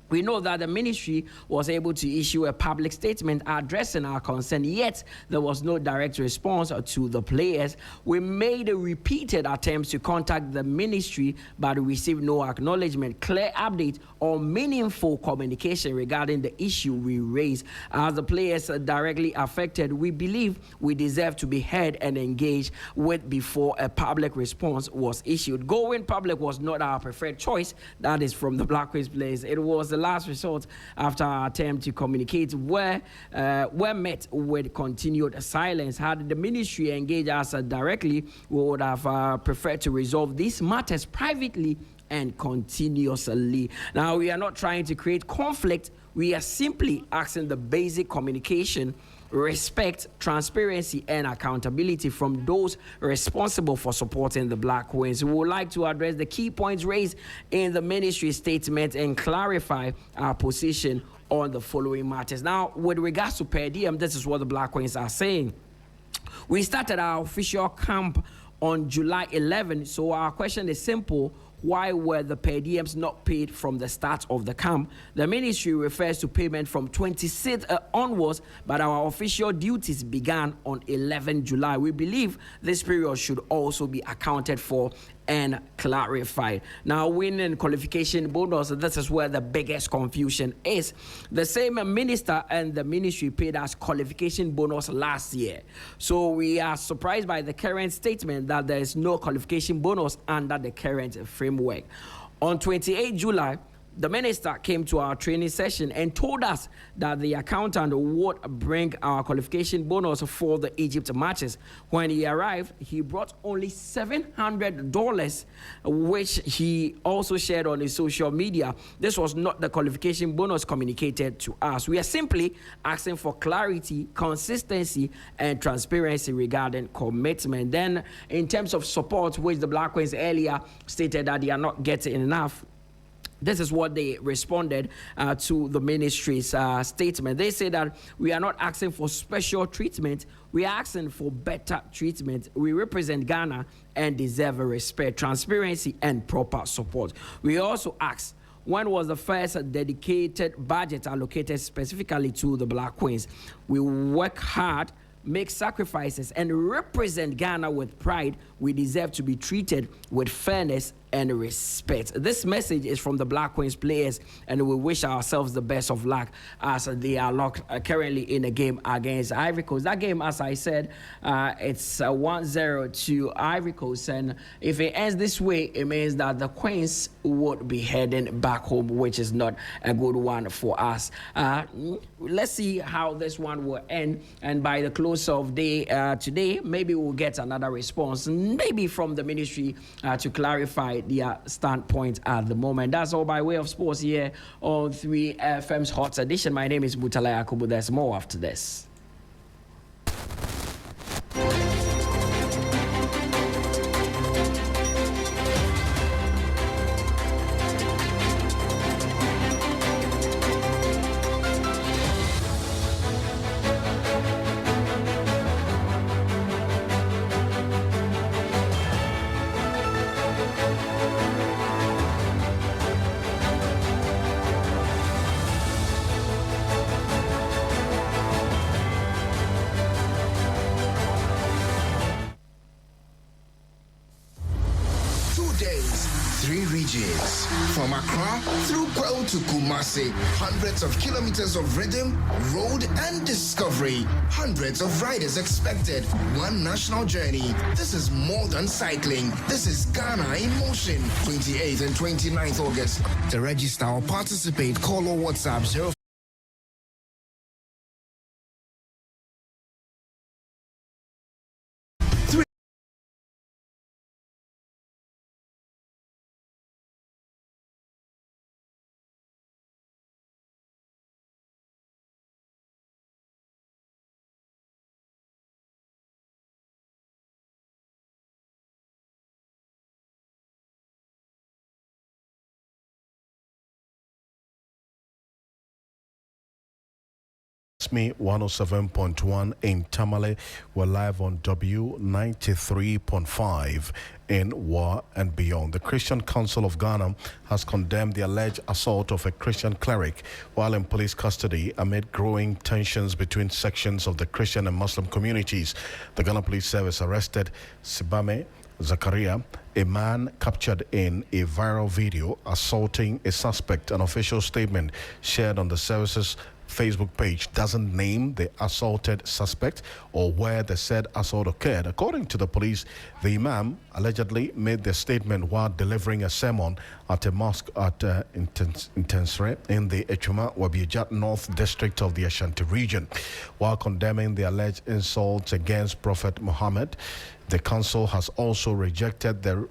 We know that the ministry was able to issue a public statement addressing our concern, yet there was no direct response to the players. We made repeated attempts to contact the ministry, but received no acknowledgement, clear update, or meaningful communication regarding the issue we raised. As the players are directly affected, we believe we deserve to be heard and engaged with before a public response was issued. Going public was not our preferred choice. That is from the Black Queens players. It was the last resort after our attempt to communicate were met with continued silence. Had the ministry engaged us directly, we would have preferred to resolve these matters privately and continuously. Now, we are not trying to create conflict. We are simply asking the basic communication, respect, transparency, and accountability from those responsible for supporting the Black Queens. We would like to address the key points raised in the ministry statement and clarify our position on the following matters. Now, with regards to per diem, this is what the Black Queens are saying. We started our official camp on July 11, so our question is simple. Why were the per diems not paid from the start of the camp? The ministry refers to payment from 26th onwards, but our official duties began on 11 July. We believe this period should also be accounted for and clarified. Now, winning qualification bonus, this is where the biggest confusion is. The same minister and the ministry paid us qualification bonus last year. So we are surprised by the current statement that there is no qualification bonus under the current framework. On 28 July, the minister came to our training session and told us that the accountant would bring our qualification bonus for the Egypt matches. When he arrived, he brought only $700, which he also shared on his social media. This was not the qualification bonus communicated to us. We are simply asking for clarity, consistency, and transparency regarding commitment. Then, in terms of support, which the Black Queens earlier stated that they are not getting enough, this is what they responded to the ministry's statement. They say that we are not asking for special treatment. We are asking for better treatment. We represent Ghana and deserve respect, transparency, and proper support. We also ask, when was the first dedicated budget allocated specifically to the Black Queens? We work hard, make sacrifices, and represent Ghana with pride. We deserve to be treated with fairness and respect. This message is from the Black Queens players, and we wish ourselves the best of luck as they are locked currently in a game against Ivory Coast. That game, as I said, it's 1-0 to Ivory Coast, and if it ends this way, it means that the Queens would be heading back home, which is not a good one for us. Let's see how this one will end, and by the close of day today, maybe we'll get another response, maybe from the ministry to clarify their standpoint at the moment. That's all by way of sports here on 3FM's Hot Edition. My name is Mutala Yakubu. There's more after this. From Accra through Kwel to Kumasi, hundreds of kilometers of rhythm, road, and discovery. Hundreds of riders expected. One national journey. This is more than cycling. This is Ghana in motion. 28th and 29th August. To register or participate, call or WhatsApp 0 Me 107.1 in Tamale. We're live on W93.5 in Wa and beyond. The Christian Council of Ghana has condemned the alleged assault of a Christian cleric while in police custody amid growing tensions between sections of the Christian and Muslim communities. The Ghana Police Service arrested Sibame Zakaria, a man captured in a viral video assaulting a suspect. An official statement shared on the service's Facebook page doesn't name the assaulted suspect or where the said assault occurred. According to the police, the imam allegedly made the statement while delivering a sermon at a mosque at Intensre in the Echuma Wabijat North District of the Ashanti region. While condemning the alleged insults against Prophet Muhammad, the council has also rejected the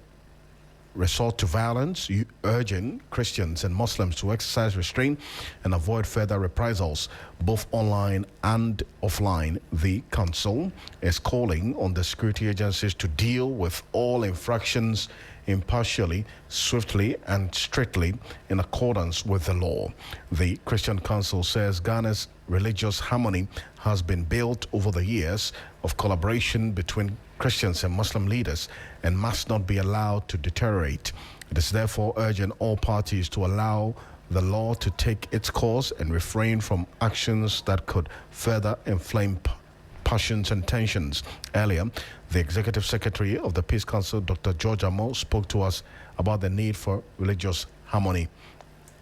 resort to violence, urging Christians and Muslims to exercise restraint and avoid further reprisals, both online and offline. The council is calling on the security agencies to deal with all infractions impartially, swiftly, and strictly in accordance with the law. The Christian Council says Ghana's religious harmony has been built over the years of collaboration between Christians and Muslim leaders and must not be allowed to deteriorate. It is therefore urging all parties to allow the law to take its course and refrain from actions that could further inflame passions and tensions. Earlier, the Executive Secretary of the Peace Council, Dr. George Amo, spoke to us about the need for religious harmony.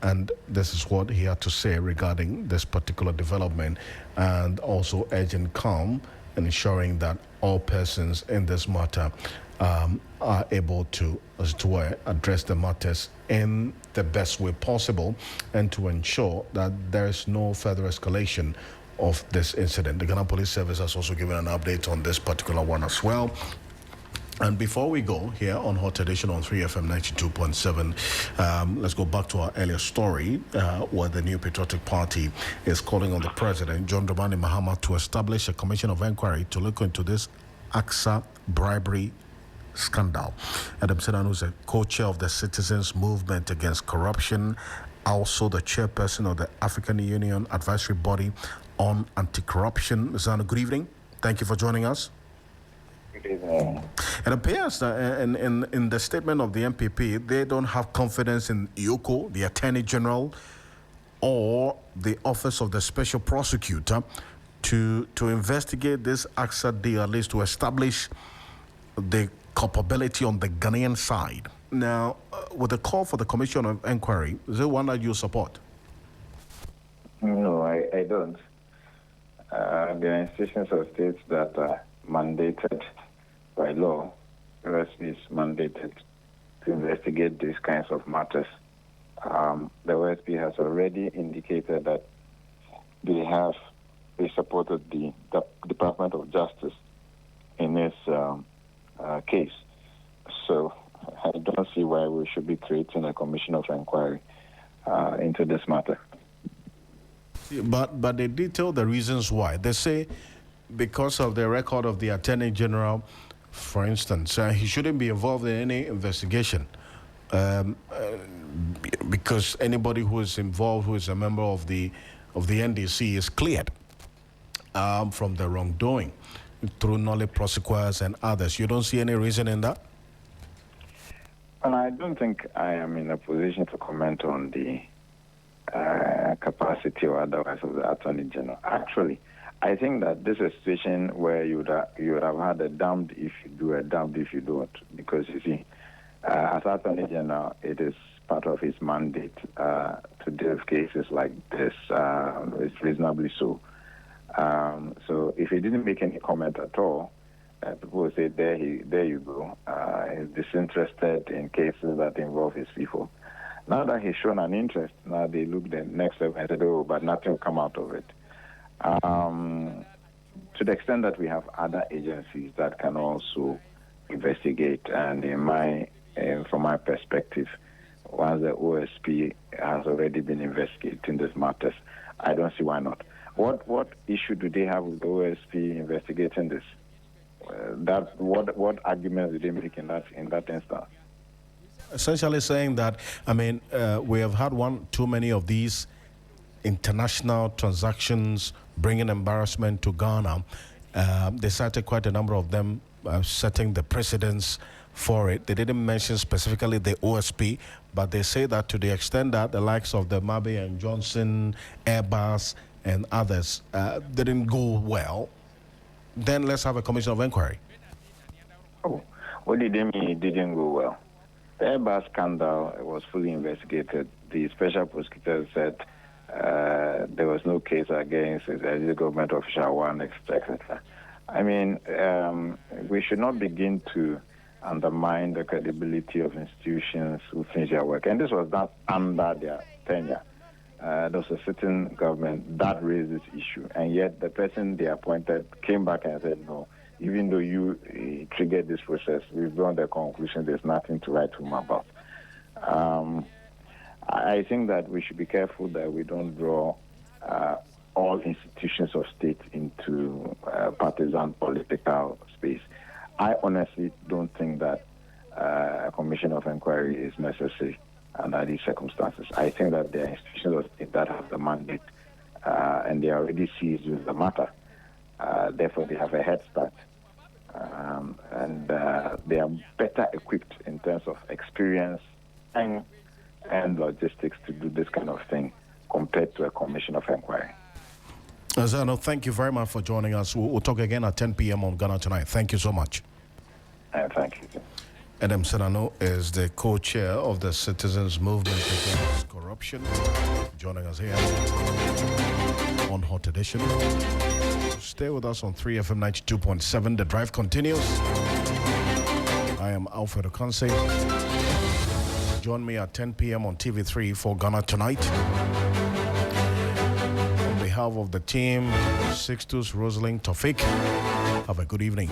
And this is what he had to say regarding this particular development, and also urging calm and ensuring that all persons in this matter are able to, as it were, address the matters in the best way possible and to ensure that there is no further escalation of this incident. The Ghana Police Service has also given an update on this particular one as well. And before we go here on Hot Edition on 3FM 92.7, let's go back to our earlier story where the New Patriotic Party is calling on the President, John Dramani Mahama, to establish a commission of inquiry to look into this AXA bribery scandal. Adam Sedan, who's a co-chair of the Citizens Movement Against Corruption, also the chairperson of the African Union Advisory Body on Anti-Corruption. Zanu, good evening. Thank you for joining us. It appears that in the statement of the MPP, they don't have confidence in Yoko, the Attorney General, or the Office of the Special Prosecutor to investigate this AXA deal, at least to establish the culpability on the Ghanaian side. Now, with the call for the Commission of Inquiry, is it one that you support? No, I don't. There are institutions of states that are mandated by law. OSP is mandated to investigate these kinds of matters. The OSP has already indicated that they supported the Department of Justice in this case. So I don't see why we should be creating a commission of inquiry into this matter. But they detail the reasons why. They say because of the record of the Attorney General, for instance, he shouldn't be involved in any investigation because anybody who is involved, who is a member of the NDC, is cleared from the wrongdoing through knowledge prosecutors and others. You don't see any reason in that? And I don't think I am in a position to comment on the capacity or otherwise of the Attorney General. Actually, I think that this is a situation where you would have had a damned if you do, a damned if you don't. Because, you see, as Attorney General, it is part of his mandate to deal with cases like this. It's reasonably so. So if he didn't make any comment at all, people will say, there you go. He's disinterested in cases that involve his people. Now that he's shown an interest, now they look the next step and said, oh, but nothing will come out of it. To the extent that we have other agencies that can also investigate, and from my perspective, once the OSP has already been investigating these matters, I don't see why not. What issue do they have with the OSP investigating this? What arguments did they make in that instance? Essentially saying that, we have had one too many of these international transactions bringing embarrassment to Ghana. They cited quite a number of them setting the precedence for it. They didn't mention specifically the OSP, but they say that to the extent that the likes of the Mabe and Johnson, Airbus, and others didn't go well, then let's have a commission of inquiry. Oh, what did they mean it didn't go well? The Airbus scandal was fully investigated. The special prosecutor said there was no case against the government official, one, etc. I mean, we should not begin to undermine the credibility of institutions who finish their work. And this was not under their tenure. There was a sitting government that raised this issue. And yet the person they appointed came back and said, no, even though you triggered this process, we've drawn the conclusion there's nothing to write home about. I think that we should be careful that we don't draw all institutions of state into partisan political space. I honestly don't think that a commission of inquiry is necessary under these circumstances. I think that there are institutions of state that have the mandate and they are already seized with the matter. Therefore, they have a head start. And they are better equipped in terms of experience and logistics to do this kind of thing compared to a commission of inquiry. Zano, thank you very much for joining us. We'll talk again at 10 p.m. on Ghana Tonight. Thank you so much. Thank you. Adam Senano is the co-chair of the Citizens Movement Against Corruption, joining us here on Hot Edition. Stay with us on 3FM 92.7. The drive continues. I am Alfred Okanse. Join me at 10 p.m. on TV3 for Ghana Tonight. On behalf of the team, Sixtus, Rosalind, Tofik, have a good evening.